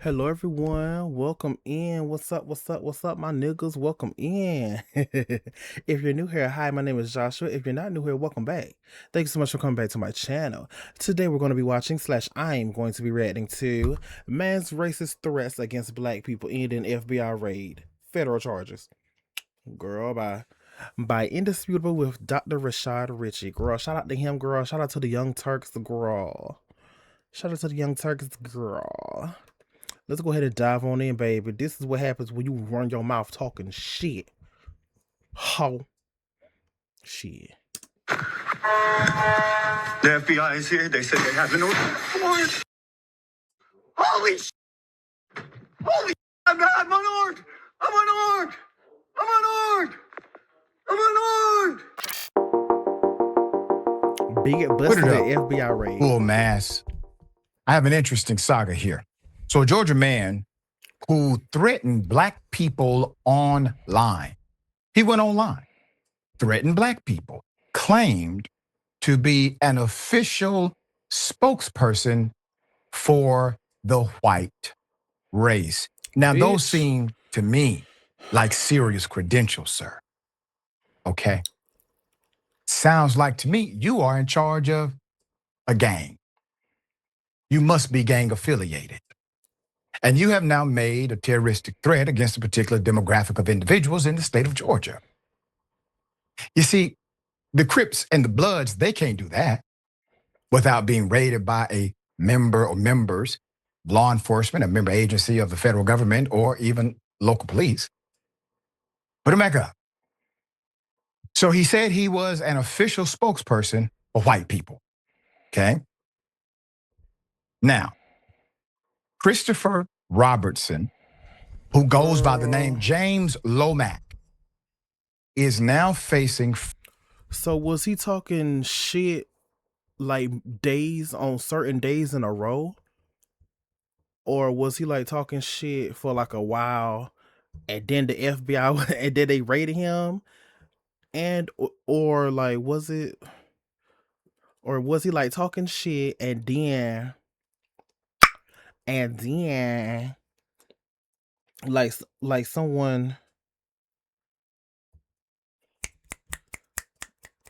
Hello, everyone. Welcome in. What's up? What's up? What's up, my niggas? Welcome in. If you're new here, hi, my name is Joshua. If you're not new here, welcome back. Thank you so much for coming back to my channel. Today, we're going to be watching / I'm going to be reacting to man's racist threats against black people ending FBI raid. Federal charges. Girl, by Indisputable with Dr. Rashad Richey. Girl, shout out to him, girl. Shout out to the Young Turks, girl. Shout out to the Young Turks, girl. Let's go ahead and dive on in, baby. This is what happens when you run your mouth talking shit. Ho. Shit. The FBI is here. They said they have an warrant. Holy sh! Holy sh! I'm unarmed! I'm unarmed! I'm unarmed! I'm unarmed! Big Put busted it at up. FBI raid. Full mass. I have an interesting saga here. So a Georgia man who threatened black people online. He went online, threatened black people, claimed to be an official spokesperson for the white race. Now, those Bitch. seem to me like serious credentials, sir. Okay? Sounds like to me you are in charge of a gang. You must be gang affiliated. And you have now made a terroristic threat against a particular demographic of individuals in the state of Georgia. You see, the Crips and the Bloods, they can't do that without being raided by a member or members, law enforcement, a member agency of the federal government, or even local police. Put him back up. So he said he was an official spokesperson for white people. Okay. Now, Christopher Robertson, who goes by the name James Lomack, is now facing. So was he talking shit like days on certain days in a row? Or was he like talking shit for like a while and then the FBI and then they raided him? And or like was it, or was he like talking shit and then like someone,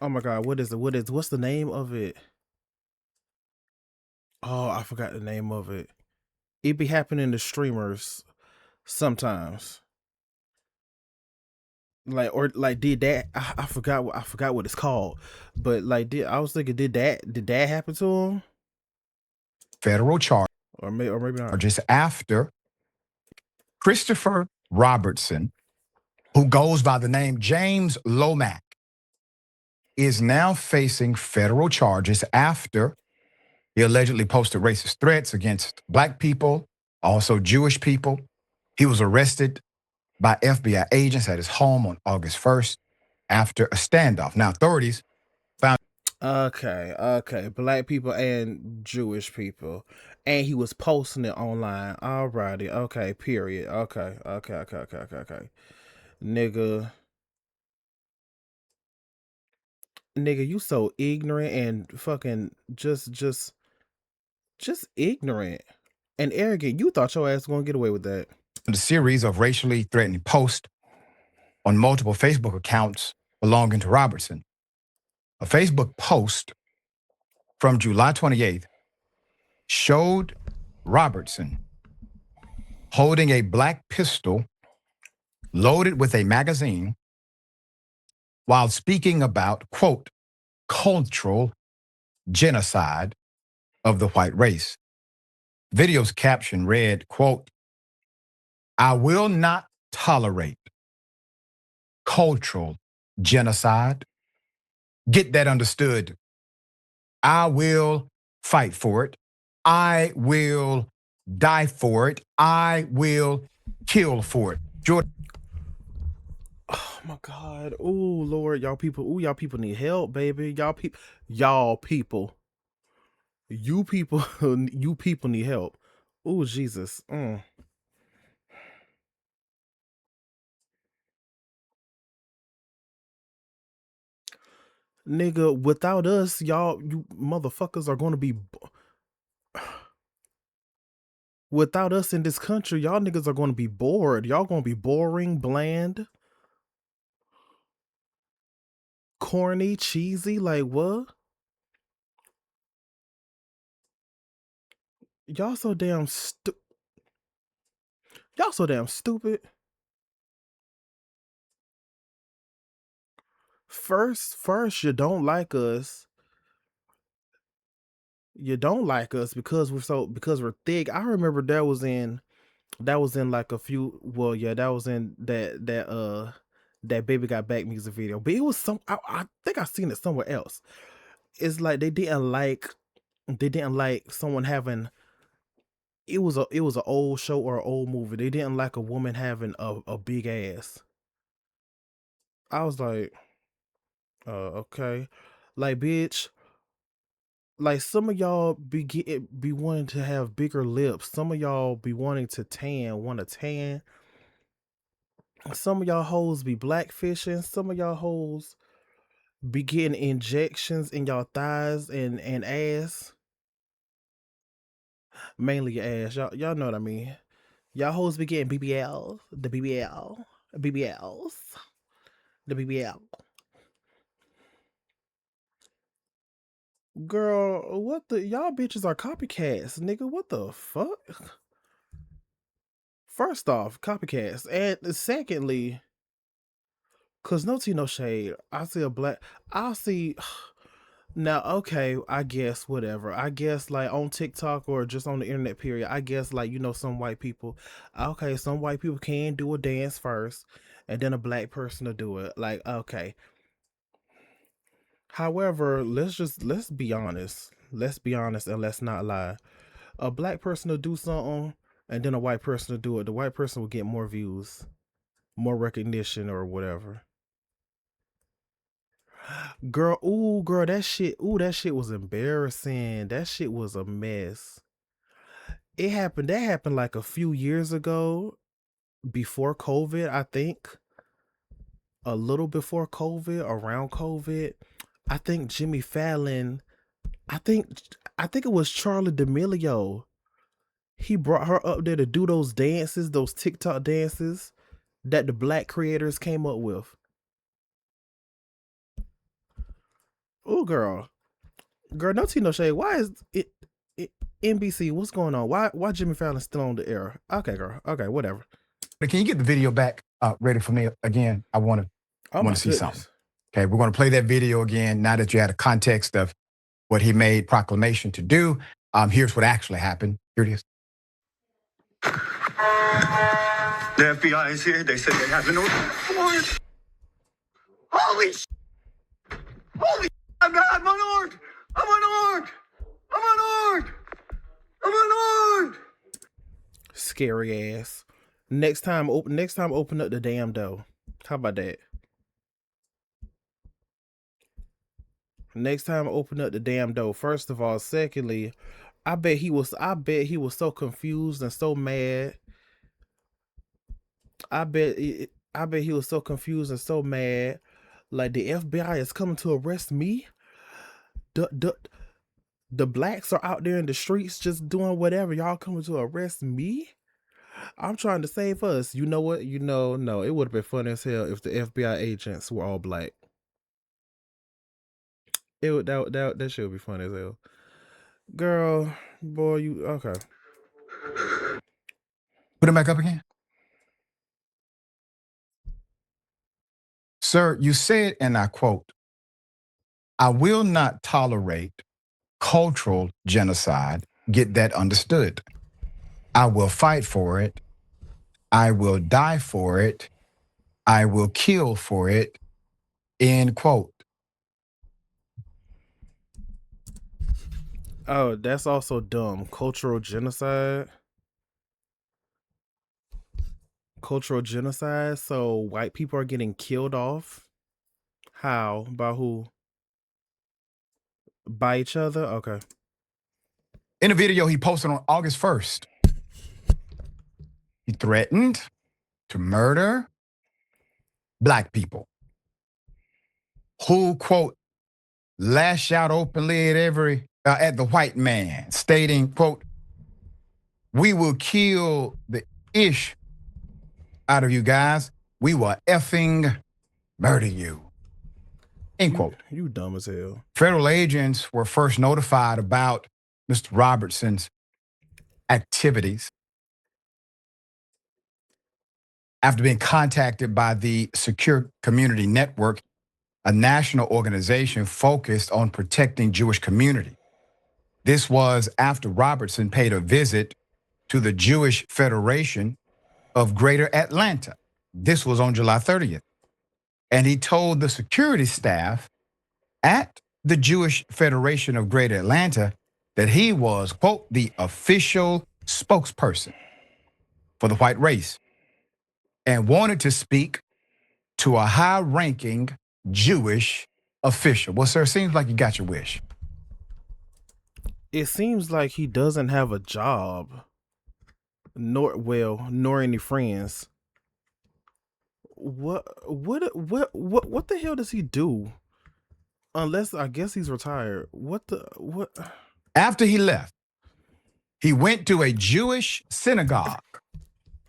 oh my god, what's the name of it? Oh, I forgot the name of it. It be happening to streamers sometimes. Like, or like did that, I forgot what it's called. But like I was thinking, did that happen to him? Federal Or maybe not. charges after Christopher Robertson, who goes by the name James Lomack, is now facing federal charges after he allegedly posted racist threats against black people, also Jewish people. He was arrested by FBI agents at his home on August 1st after a standoff. Now, authorities found. Okay, black people and Jewish people, and he was posting it online. Alrighty, okay, period. Okay. Nigga, you so ignorant and fucking just ignorant and arrogant. You thought your ass was gonna get away with that. A series of racially threatening posts on multiple Facebook accounts belonging to Robertson. A Facebook post from July 28th showed Robertson holding a black pistol loaded with a magazine while speaking about, quote, cultural genocide of the white race. Video's caption read, quote, I will not tolerate cultural genocide. Get that understood. I will fight for it. I will die for it. I will kill for it. Jordan. Oh my god. Oh Lord, y'all people. Oh, y'all people need help, baby. Y'all people. You people you people need help. Oh Jesus. Nigga, without us, y'all, you motherfuckers are gonna be Without us in this country, y'all niggas are gonna be bored. Y'all gonna be boring, bland, corny, cheesy. Like what? Y'all so damn Y'all so damn stupid. First, you don't like us. You don't like us because we're thick. I remember that was in like a few. Well, yeah, that was in that Baby Got Back music video. But it was I think I seen it somewhere else. It's like they didn't like someone having. It was an old show or an old movie. They didn't like a woman having a big ass. I was like, okay, like bitch. Like some of y'all be wanting to have bigger lips. Some of y'all be wanting to want to tan. Some of y'all hoes be blackfishing. Some of y'all hoes be getting injections in y'all thighs and ass. Mainly your ass. Y'all know what I mean. Y'all hoes be getting BBL, the BBL, BBLs, the BBL. Girl, what the y'all bitches are copycats, nigga. What the fuck? First off, copycats, and secondly, cause no tea, no shade. I see a black. I see. Now, okay, I guess whatever. I guess like on TikTok or just on the internet, period. I guess like some white people. Okay, some white people can do a dance first, and then a black person to do it. Like okay. However, let's be honest. Let's be honest and let's not lie. A black person to do something, and then a white person to do it. The white person will get more views, more recognition, or whatever. Girl, that shit was embarrassing. That shit was a mess. That happened like a few years ago, before COVID, I think. A little before COVID, around COVID. I think Jimmy Fallon, I think I think it was Charlie D'Amelio. He brought her up there to do those dances, those TikTok dances that the black creators came up with. Oh girl, no tea, no shade. Why is it NBC? What's going on? Why Jimmy Fallon still on the air? Okay, girl. Okay, whatever. But can you get the video back ready for me again? I want Oh to my see something. goodness. Okay, we're going to play that video again now that you had a context of what he made proclamation to do. Here's what actually happened. Here it is. The FBI is here. They said they have an warrant. Holy sh! Holy sh! I'm unarmed! I'm unarmed! I'm unarmed! I'm unarmed! Scary ass. Next time, open up the damn door. How about that? Next time, open up the damn door. First of all, secondly, I bet he was so confused and so mad. I bet he was so confused and so mad. Like the FBI is coming to arrest me. The the blacks are out there in the streets just doing whatever. Y'all coming to arrest me? I'm trying to save us. You know what? No, it would have been fun as hell if the FBI agents were all black. That should be fun as hell. Girl, boy, you okay? Put him back up again. Sir, you said, and I quote, I will not tolerate cultural genocide. Get that understood. I will fight for it. I will die for it. I will kill for it. End quote. Oh, that's also dumb. Cultural genocide. Cultural genocide. So white people are getting killed off. How? By who? By each other? Okay. In a video he posted on August 1st, he threatened to murder black people who, quote, lash out openly at the white man, stating, quote, We will kill the ish out of you guys. We will effing murder you. End quote. You dumb as hell. Federal agents were first notified about Mr. Robertson's activities after being contacted by the Secure Community Network, a national organization focused on protecting Jewish community. This was after Robertson paid a visit to the Jewish Federation of Greater Atlanta. This was on July 30th. And he told the security staff at the Jewish Federation of Greater Atlanta that he was, quote, the official spokesperson for the white race and wanted to speak to a high-ranking Jewish official. Well, sir, it seems like you got your wish. It seems like he doesn't have a job, nor any friends. What the hell does he do? Unless I guess he's retired. What? After he left, he went to a Jewish synagogue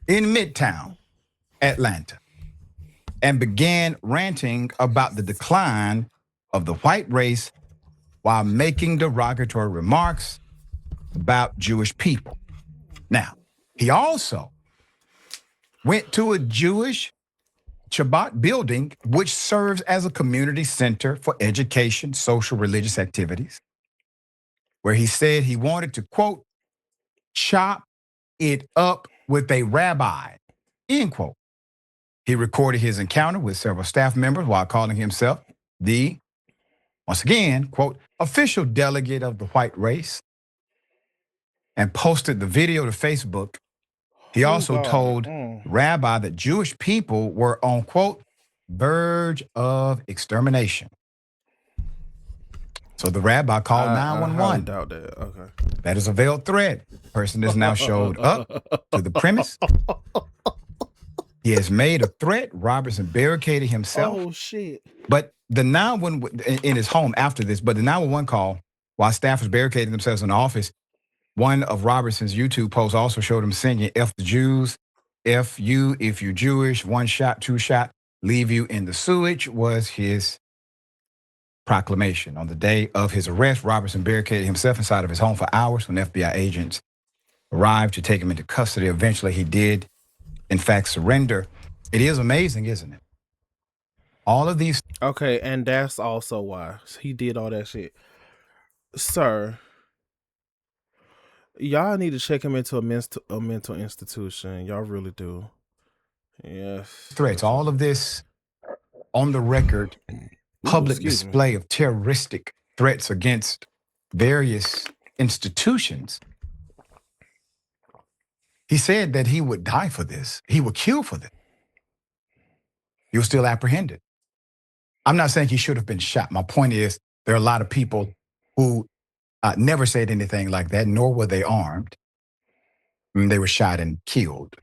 in Midtown Atlanta and began ranting about the decline of the white race while making derogatory remarks about Jewish people. Now, he also went to a Jewish Shabbat building, which serves as a community center for education, social, religious activities, where he said he wanted to, quote, chop it up with a rabbi, end quote. He recorded his encounter with several staff members while calling himself the, once again, quote, official delegate of the white race, and posted the video to Facebook. He also told Rabbi that Jewish people were on, quote, verge of extermination. So the rabbi called 911. I highly doubt that. Okay. That is a veiled threat. The person has now showed up to the premise. He has made a threat. Robertson barricaded himself. Oh, shit. But the 911 in his home after this, but the 911 call, while staff was barricading themselves in the office, one of Robertson's YouTube posts also showed him singing, F the Jews, F you if you're Jewish, one shot, two shot, leave you in the sewage, was his proclamation. On the day of his arrest, Robertson barricaded himself inside of his home for hours when FBI agents arrived to take him into custody. Eventually, he did, in fact, surrender. It is amazing, isn't it? All of these. Okay, and that's also why he did all that shit. Sir, y'all need to check him into a mental institution. Y'all really do. Yes. Threats, all of this on the record, public display of terroristic threats against various institutions. He said that he would die for this. He would kill for this. He was still apprehended. I'm not saying he should have been shot. My point is, there are a lot of people who never said anything like that, nor were they armed. They were shot and killed.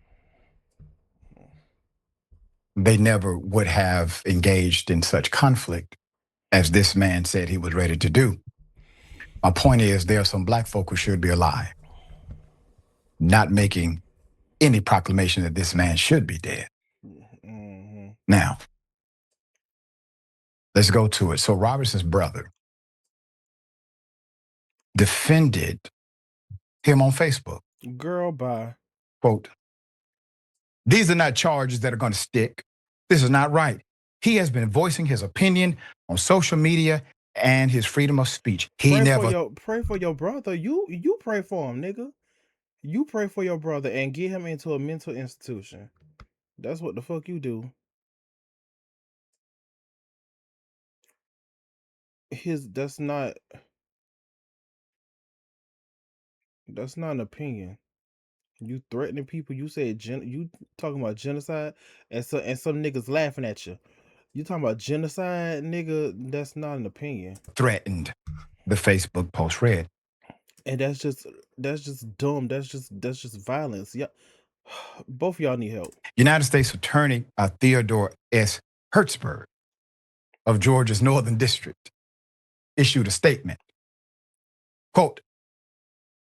They never would have engaged in such conflict as this man said he was ready to do. My point is, there are some black folk who should be alive, not making any proclamation that this man should be dead. Mm-hmm. Now, let's go to it. So Robertson's brother defended him on Facebook. Girl, bye. Quote, these are not charges that are going to stick. This is not right. He has been voicing his opinion on social media and his freedom of speech. Pray for your brother. You pray for him, nigga. You pray for your brother and get him into a mental institution. That's what the fuck you do. That's not an opinion. You threatening people. You said you talking about genocide, and some niggas laughing at you. You talking about genocide, nigga? That's not an opinion. Threatened, the Facebook post read. And that's just dumb. That's just violence. Yeah, both of y'all need help. United States Attorney Theodore S. Hertzberg of Georgia's Northern District issued a statement. Quote,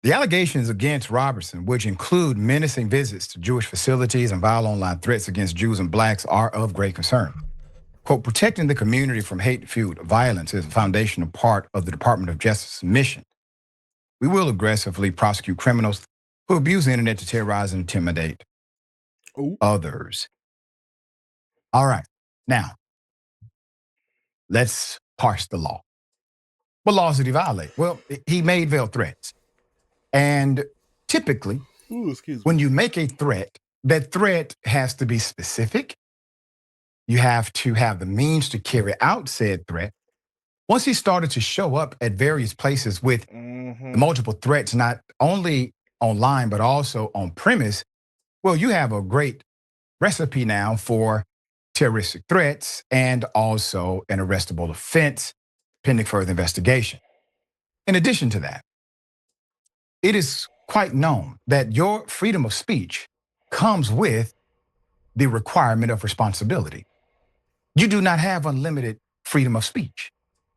The allegations against Robertson, which include menacing visits to Jewish facilities and vile online threats against Jews and blacks, are of great concern. Quote, protecting the community from hate-fueled violence is a foundational part of the Department of Justice's mission. We will aggressively prosecute criminals who abuse the internet to terrorize and intimidate others. All right. Now, let's parse the law. What laws did he violate? Well, he made veiled threats. And typically, when you make a threat, that threat has to be specific. You have to have the means to carry out said threat. Once he started to show up at various places with multiple threats, not only online, but also on premise, well, you have a great recipe now for terroristic threats and also an arrestable offense pending further investigation. In addition to that, it is quite known that your freedom of speech comes with the requirement of responsibility. You do not have unlimited freedom of speech.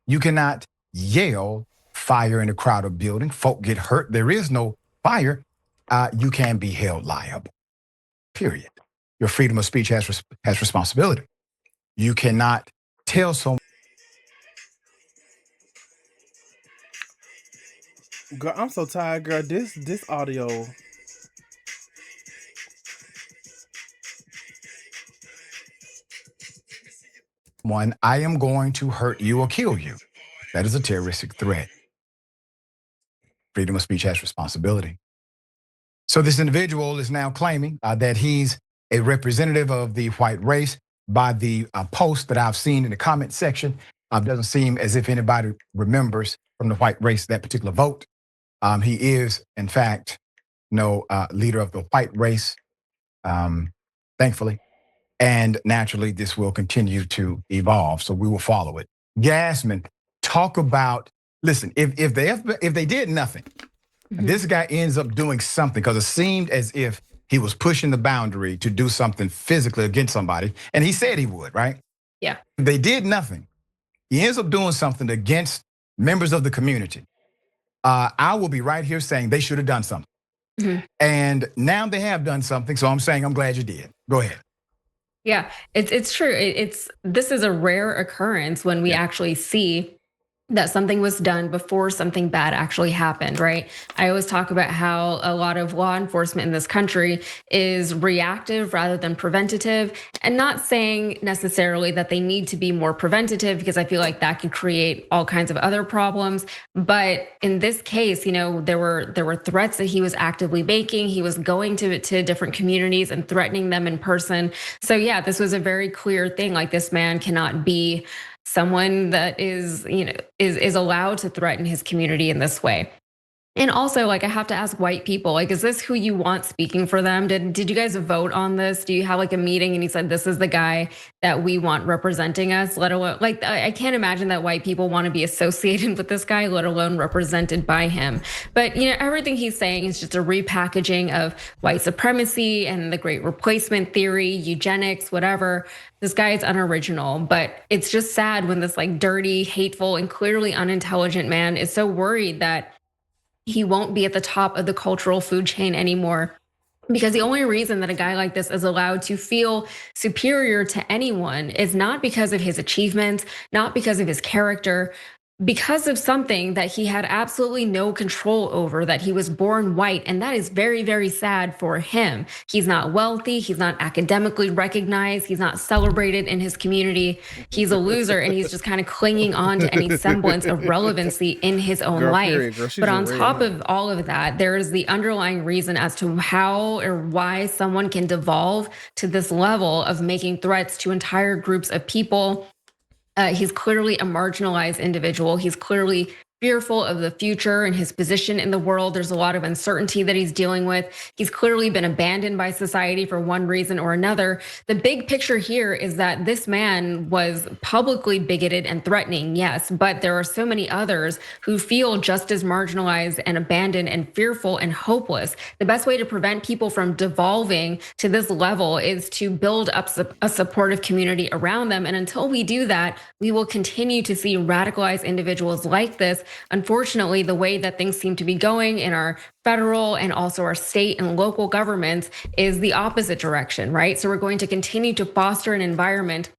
You cannot yell fire in a crowded building. Folk get hurt. There is no fire. You can be held liable, period. Your freedom of speech has responsibility. You cannot tell someone. Girl, I'm so tired, girl. This audio. One, I am going to hurt you or kill you. That is a terroristic threat. Freedom of speech has responsibility. So this individual is now claiming that he's a representative of the white race. By the post that I've seen in the comment section, doesn't seem as if anybody remembers from the white race that particular vote. He is, in fact, leader of the white race, thankfully. And naturally, this will continue to evolve, so we will follow it. Gasman, talk about, listen, if they did nothing, this guy ends up doing something, because it seemed as if he was pushing the boundary to do something physically against somebody, and he said he would, right? Yeah. If they did nothing, he ends up doing something against members of the community. I will be right here saying they should have done something. And now they have done something, so I'm saying I'm glad you did. Go ahead. Yeah, it's true. This is a rare occurrence when we actually see that something was done before something bad actually happened, right? I always talk about how a lot of law enforcement in this country is reactive rather than preventative, and not saying necessarily that they need to be more preventative, because I feel like that could create all kinds of other problems. But in this case, there were threats that he was actively making. He was going to different communities and threatening them in person. So yeah, this was a very clear thing. Like, this man cannot be someone that is allowed to threaten his community in this way. And also, like, I have to ask white people, like, is this who you want speaking for them? Did you guys vote on this? Do you have like a meeting and you said, this is the guy that we want representing us? Let alone, like, I can't imagine that white people want to be associated with this guy, let alone represented by him. But everything he's saying is just a repackaging of white supremacy and the great replacement theory, eugenics, whatever. This guy is unoriginal, but it's just sad when this like dirty, hateful, and clearly unintelligent man is so worried that he won't be at the top of the cultural food chain anymore. Because the only reason that a guy like this is allowed to feel superior to anyone is not because of his achievements, not because of his character, because of something that he had absolutely no control over, that he was born white. And that is very, very sad for him. He's not wealthy. He's not academically recognized. He's not celebrated in his community. He's a loser, and he's just kind of clinging on to any semblance of relevancy in his own life. But on top of all of that, there is the underlying reason as to how or why someone can devolve to this level of making threats to entire groups of people. He's clearly a marginalized individual. He's clearly fearful of the future and his position in the world. There's a lot of uncertainty that he's dealing with. He's clearly been abandoned by society for one reason or another. The big picture here is that this man was publicly bigoted and threatening, yes, but there are so many others who feel just as marginalized and abandoned and fearful and hopeless. The best way to prevent people from devolving to this level is to build up a supportive community around them. And until we do that, we will continue to see radicalized individuals like this unfortunately, the way that things seem to be going in our federal and also our state and local governments is the opposite direction, right? So we're going to continue to foster an environment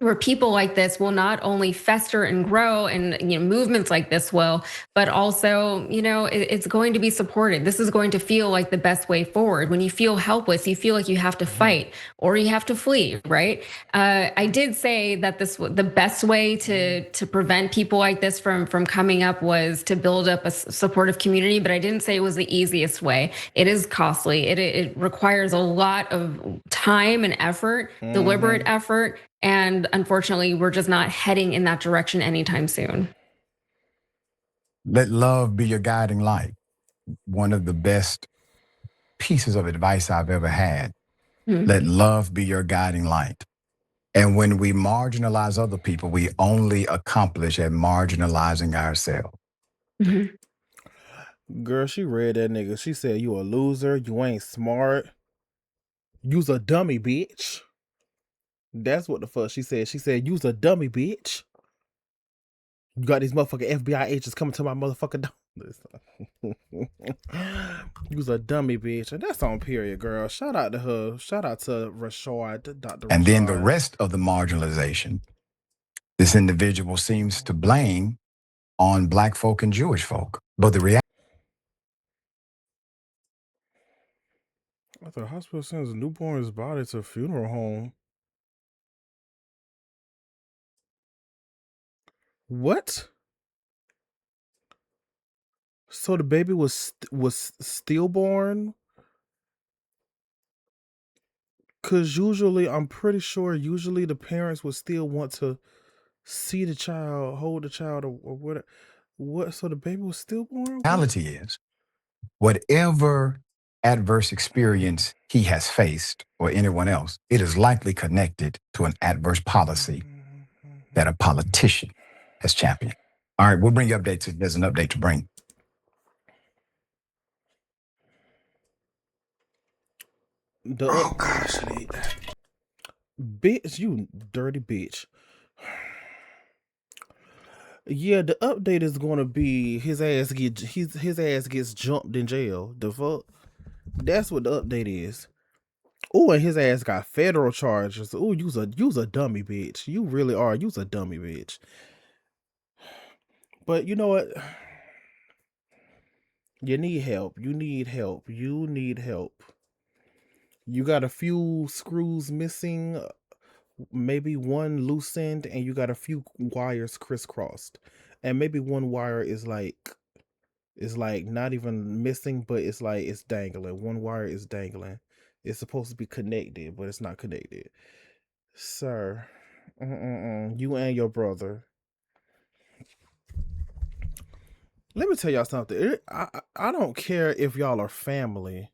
where people like this will not only fester and grow, and movements like this will, but also it's going to be supported. This is going to feel like the best way forward. When you feel helpless, you feel like you have to fight or you have to flee, right? I did say that the best way to prevent people like this from coming up was to build up a supportive community, but I didn't say it was the easiest way. It is costly. It requires a lot of time and effort, deliberate effort. And unfortunately, we're just not heading in that direction anytime soon. Let love be your guiding light. One of the best pieces of advice I've ever had. Let love be your guiding light. And when we marginalize other people, we only accomplish at marginalizing ourselves. Girl, she read that nigga. She said, "You a loser. You ain't smart. You's a dummy, bitch." That's what the fuck she said. She said, "You's a dummy, bitch. You got these motherfucking FBI agents coming to my motherfucking door." You's a dummy, bitch. And that's on period, girl. Shout out to her. Shout out to Rashad, Dr. And then the Rashad. rest of the marginalization, this individual seems to blame on Black folk and Jewish folk. But the reality, I thought hospital sends a newborn's body to a funeral home. What? So the baby was stillborn? Cause usually, I'm pretty sure usually the parents would still want to see the child, hold the child, or whatever. What? So the baby was stillborn? What? is, whatever adverse experience he has faced or anyone else, it is likely connected to an adverse policy that a politician has championed. All right, we'll bring you updates if there's an update to bring. Oh gosh. Bitch, you dirty bitch. Yeah, the update is gonna be his ass gets jumped in jail. The fuck? That's what the update is. Oh, and his ass got federal charges. Oh, you's a dummy bitch. You really are. You's a dummy bitch. But you know what? You need help. You need help. You need help. You got a few screws missing, maybe one loosened, and you got a few wires crisscrossed. And maybe one wire is like not even missing, but it's like it's dangling. One wire is dangling. It's supposed to be connected, but it's not connected. Sir, you and your brother. Let me tell y'all something. I don't care if y'all are family.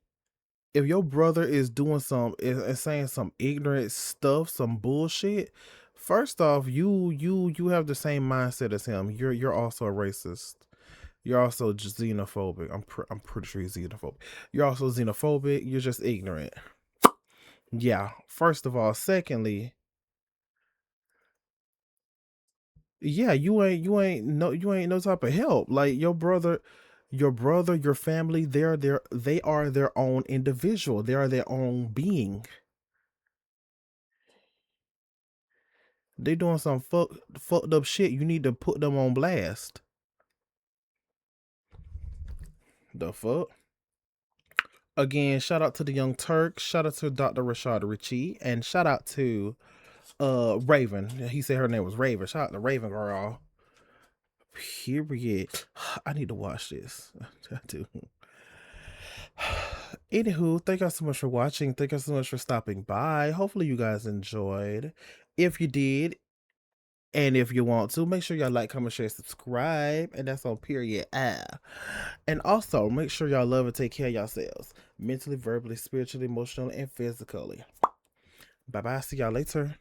If your brother is doing is saying some ignorant stuff, some bullshit, first off, you have the same mindset as him. You're also a racist. You're also just xenophobic. I'm pretty sure he's xenophobic. You're also xenophobic. You're just ignorant. Yeah. First of all, secondly, yeah, you ain't no type of help. Like your family, they are their own individual. They are their own being. They doing some fucked up shit. You need to put them on blast. The fuck? Again, shout out to the Young Turk. Shout out to Dr. Rashad Richey. And shout out to Raven. He said her name was Raven. Shout out to Raven girl. Period. I need to watch this. I do. Anywho, thank y'all so much for watching. Thank y'all so much for stopping by. Hopefully you guys enjoyed. If you did, and if you want to, make sure y'all like, comment, share, subscribe. And that's on period. And also, make sure y'all love and take care of yourselves. Mentally, verbally, spiritually, emotionally, and physically. Bye-bye. See y'all later.